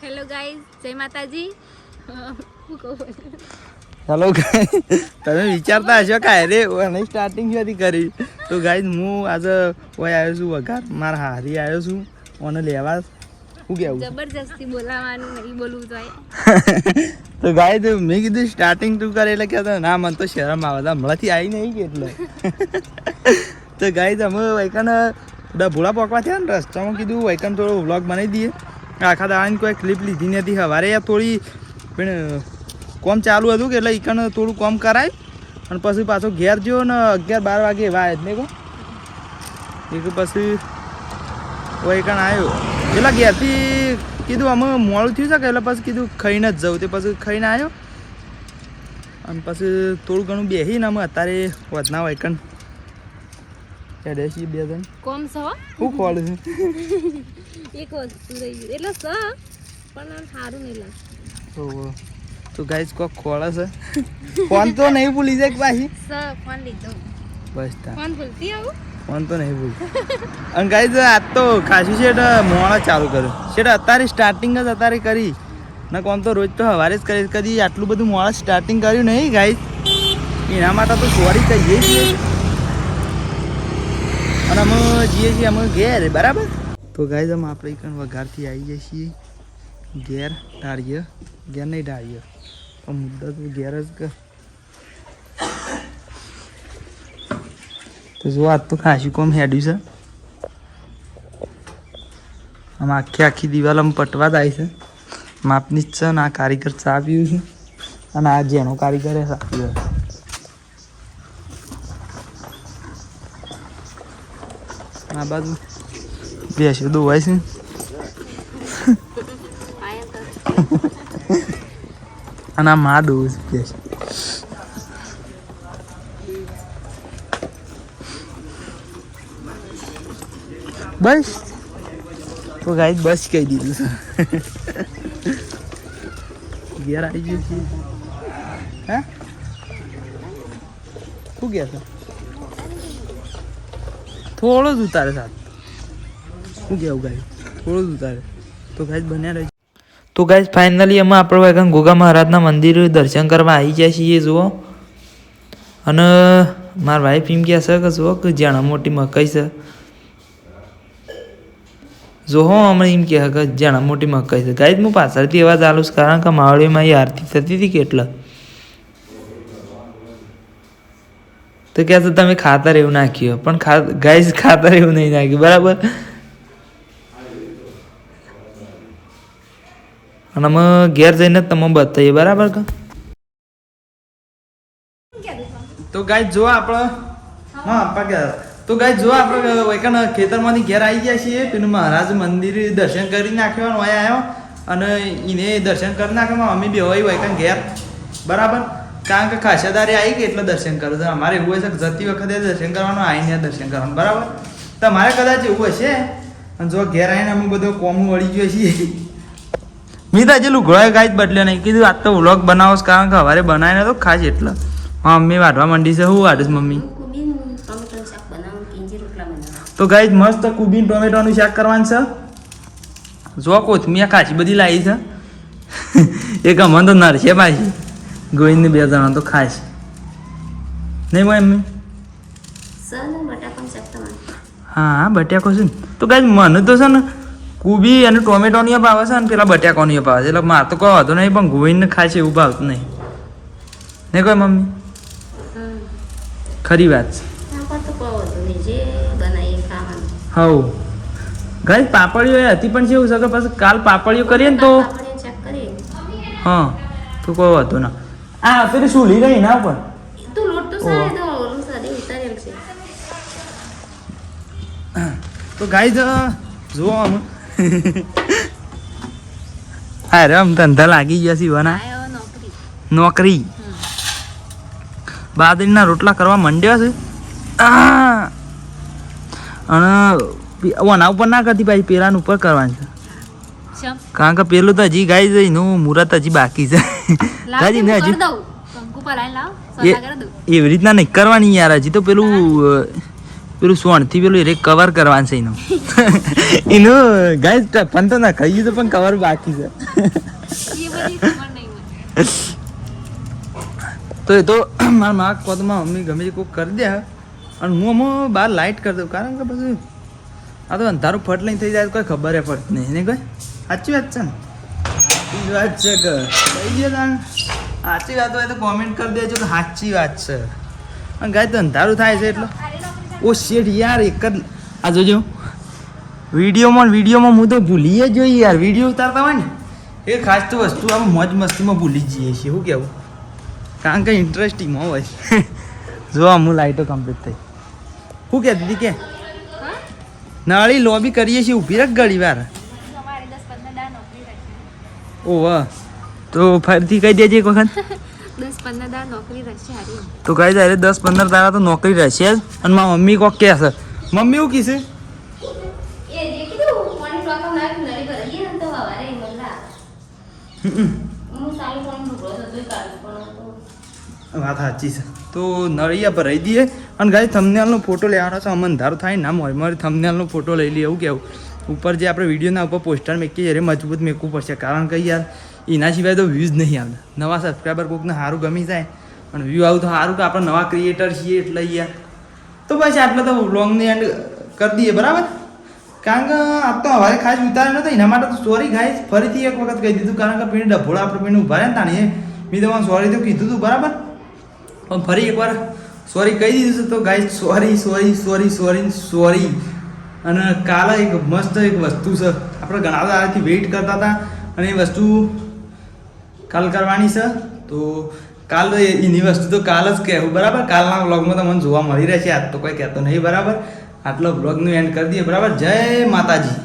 Hello guys, જય માતાજી. Hello guys, તમે વિચારતા હશો કે અરે અને સ્ટાર્ટિંગ ક્યાંથી કરી? તો ગાઈઝ હું આજે ઓય આવ્યો છું વઘાર, મારા હારી આવ્યો છું ઓને લેવા. શું કહેવું? જબરજસ્તી બોલાવાનું નહીં બોલવું તો તો ગાઈઝ મેં કીધું સ્ટાર્ટિંગ તું કરે એટલે કહેતો ના મને તો શરમ આવે, હમણાંથી આવી નહીં કે એટલે. તો ગાઈઝ અમે વૈકન ભોળા પોકવા થયા ને રસ્તામાં કીધું વૈકન થોડો વ્લોગ બનાવી દઈએ. આખા દાડાની કોઈ ક્લિપ લીધી નથી. સવારે યાર થોડી પણ કોમ ચાલુ હતું કે એટલે ઈકન થોડું કોમ કરાય અને પછી પાછો ઘેર જ્યો ને 11-12 વાગે એવા જ નહીં કહો એક પછી વૈકન આવ્યો એટલે ઘેરથી કીધું અમે મોડું થયું છે કે એટલે પછી કીધું ખાઈને જ જવું. તે પછી ખાઈને આવ્યો અને પછી થોડું ઘણું બેસીને અમે અત્યારે વધના વૈકન બે જણ કોમ છો શું ખોલ છે એક વસ્તુ રહી ગયું એટલે સ પણ સારું નહીં લાગે. તો ગાઈઝ કોક ખોળે છે. ફોન તો નહીં ભૂલી જાય પાછી. સ ફોન લીધો બસ ફોન ભૂલતી આવું ફોન તો નહીં ભૂલતી. અને ગાઈઝ આજ તો ખાસી શેઠ મોડા ચાલુ કર્યું શેઠ અત્યારે સ્ટાર્ટિંગ જ અત્યારે કરી ને કોમ તો રોજ તો સવારે જ કરી. કદી આટલું બધું મોડા સ્ટાર્ટિંગ કર્યું નહીં ગાઈઝ. એના માટે તો સોરી કહીએ છીએ અને અમે જઈએ છીએ અમે ઘેર બરાબર. તો ગાઈઝ અમે આપણે કંઈ વઘારથી આવી જઈએ છીએ ઘેર ઢાળીએ ઘેર નહીં ઢાળીએ પણ મુદ્દા તો ઘેર જ કર. તો જો આજ તો ખાસી કોમ હેડ્યું છે. આમ આખી દિવાલ આમ પટવા જ આવી છે માપની જ છે ને આ કારીગર ચા પીવું છે અને આ જેનો કારીગર એ ચા પીવે. આ બાજુ બેસ્યો દોવાય છે અને આ માં દોવું છે બેસ. બસ તો ગાઈસ બસ કહી દીધું છે. ઘેર આવી ગયું છે. હા શું કહે છે? થોડો જ ઉતારે સાથ શું કહેવું ગાઈસ થોડો જ ઉતારે. તો ગાઈસ બન્યા રહે. તો ગાઈસ ફાઇનલી અમે આપણે વાગન ગોગા મહારાજના મંદિર દર્શન કરવા આવી જાય છીએ જુઓ. અને મારા વાઈફ એમ કહે છે કે જુઓ કે જાણા મોટી મકાઈ છે જો હો હમણાં એમ કહે કે જાણા મોટી મકાઈ છે. ગાઈસ હું પાછળથી એવા ચાલુ છું કારણ કે માવડીમાં એ આરતી થતી હતી કે એટલે તો કહે છે તમે ખાતર એવું નાખ્યું પણ ગાઈસ ખાતર એવું નહીં નાખ્યું બરાબર. અને અમે ઘેર જઈને તમે બતાવીએ બરાબર કે. તો ગાય જો આપણે હા તો ગાય જો આપણે વૈકન ખેતરમાંથી ઘેર આવી ગયા છીએ. પેલું મહારાજ મંદિર દર્શન કરી નાખ્યો અને વયા આવ્યો અને એને દર્શન કરી નાખ્યો અમે બે હોય વૈકન ઘેર બરાબર. કારણ કે ખાસાદારે આવી કે એટલે દર્શન કરો છો. અમારે એવું હશે કે જતી વખતે દર્શન કરવાનું આવીને દર્શન કરવાનું બરાબર. તમારે કદાચ એવું હશે અને જો ઘેર આવીને અમે બધો કોમું વળી ગયો છીએ. મેં તો હજી લુગડો કાંઈ જ બદલ્યો નહીં. કીધું આજ તો વ્લોગ બનાવો કારણ કે સવારે બનાવીને તો ખાસ એટલે હા મમ્મી વાઢવા માંડી છે. શું વાઢીશ મમ્મી? તો ગાઈસ મસ્ત કુબીન ટોમેટોનું શાક કરવાનું છે. જો કોથમીર ખાસી બધી લાવી છે. એક અમને તો નરશે પાછી ગોવિંદને 2 જણા તો ખાસ નહીં મમ્મી. હા બટાકો છે ને. તો ગાઈસ મને તો છે ને કુબી અને ટોમેટોની ભાવે છે ને પેલા બટાકાની ભાવે છે. એટલે મારે તો કોઈ વાંધો નહીં પણ ગોવિંદને ખાસ એવું ભાવતું નહીં નહીં કોઈ મમ્મી. ખરી વાત છે. હવ ગાઈસ પાપડીઓ હતી પણ કેવું છે કે પછી કાલ પાપડીઓ કરીએ ને તો હા તો કોઈ વાંધો ના. આ પેલી સુલી ગઈ ના પણ તો ગાઈસ જુઓ અમે હા રે આમ ધંધા લાગી ગયા સીવાના નોકરી બાજરીના રોટલા કરવા માંડ્યા છે. અને ઓના ઉપર ના કરતી પાછી પેલાનું ઉપર કરવાનું છે કારણ કે પેલું તો હજી ગાય એનું મુહૂર્ત હજી બાકી છે. એવી રીતના નહીં કરવાની યાર. હજી તો પેલું પેલું સોણથી પેલું એ કવર કરવાનું છે એનું એનું ગાય પણ તો ના ખાઈ તો પણ કવર બાકી છે એ બધી ખબર નહીં મને. તો એ તો મારા માં કહો તો મારા મમ્મી ગમે તે કોઈક કરી દે અને હું આમાં બહાર લાઇટ કરી દઉં કારણ કે પછી આ તો અંધારું ફટ લઈને થઈ જાય તો કોઈ ખબર પડતી નહીં એને કોઈ સાચી વાત છે ને સાચી વાત છે કે કહી દે તાણ સાચી વાત હોય તો કોમેન્ટ કરી દેજો કે સાચી વાત છે અને ગાય તો અંધારું થાય છે એટલે ઓ શેઠ યાર એક જ આ જોજો વિડીયોમાં હું તો ભૂલીએ જોઈએ યાર વિડીયો ઉતારતા હોય ને એ ખાસ તો વસ્તુ આપણે મોજ મસ્તીમાં ભૂલી જઈએ છીએ શું કહેવું કારણ કે ઇન્ટરેસ્ટિંગમાં હોય જો હું લાઇટો કમ્પ્લીટ થઈ શું કહેતી હતી કે હા નાળી લોબી કરીએ છીએ ઊભી રાખ ઘડી વાર અમારે 10-15 દા નોકરી રાખી. ઓ વાહ તો ફરીથી કહી દેજે એક વખત 10-15 દા નોકરી રહેશે હારી. તો કહી દે 10-15 તારા તો નોકરી રહેશે જ અને મારી મમ્મી કોક કહે છે મમ્મી એવું કીધું એ જે કીધું પાણી ટોકા નાખ નળી ભરાઈએ ને તો હવારે મલ્લા હું સાલી પાણી ભરો તો તોય કાઢું પણ વાત સાચી છે તો નળિયા ભરાઈ દઈએ અને ગાય થંબનેલનો ફોટો લેવાનો છે અમને અંધારું થાય ના હોય મારે થંબનેલનો ફોટો લઈ લઈએ એવું કેવું ઉપર જે આપણે વિડીયોના ઉપર પોસ્ટર મેકીએ એ મજબૂત મેકવું પડશે કારણ કે યાર એના સિવાય તો વ્યૂઝ નહીં આવતા નવા સબસ્ક્રાઈબર કોઈકને સારું ગમી જાય અને વ્યૂ આવું તો સારું કે આપણે નવા ક્રિએટર છીએ એટલે યાર તો બસ આટલે તો વ્લોગની એન્ડ કરી દઈએ બરાબર કારણ કે આ તો હવે ખાસ ઉતાર્યો નતો એના માટે તો સોરી ગાઈસ ફરીથી એક વખત કહી દીધું કારણ કે પેલી ડભોળા આપણે પેલી ઉભા રહ્યા ને તાણી મેં તમારે સોરી તો કીધું હતું બરાબર પણ ફરી એકવાર સોરી કહી દીધું છે તો ગાઈસ સોરી અને કાલે એક મસ્ત એક વસ્તુ છે આપણે ઘણા દાડાથી વેઇટ કરતા હતા અને એ વસ્તુ કાલ કરવાની છે તો કાલ એની વસ્તુ તો કાલ જ કહેવું બરાબર કાલના વ્લોગમાં તમને જોવા મળી રહેશે આજ તો કોઈ કહેતો નહીં બરાબર આટલો વ્લોગનું એન્ડ કરી દઈએ બરાબર જય માતાજી.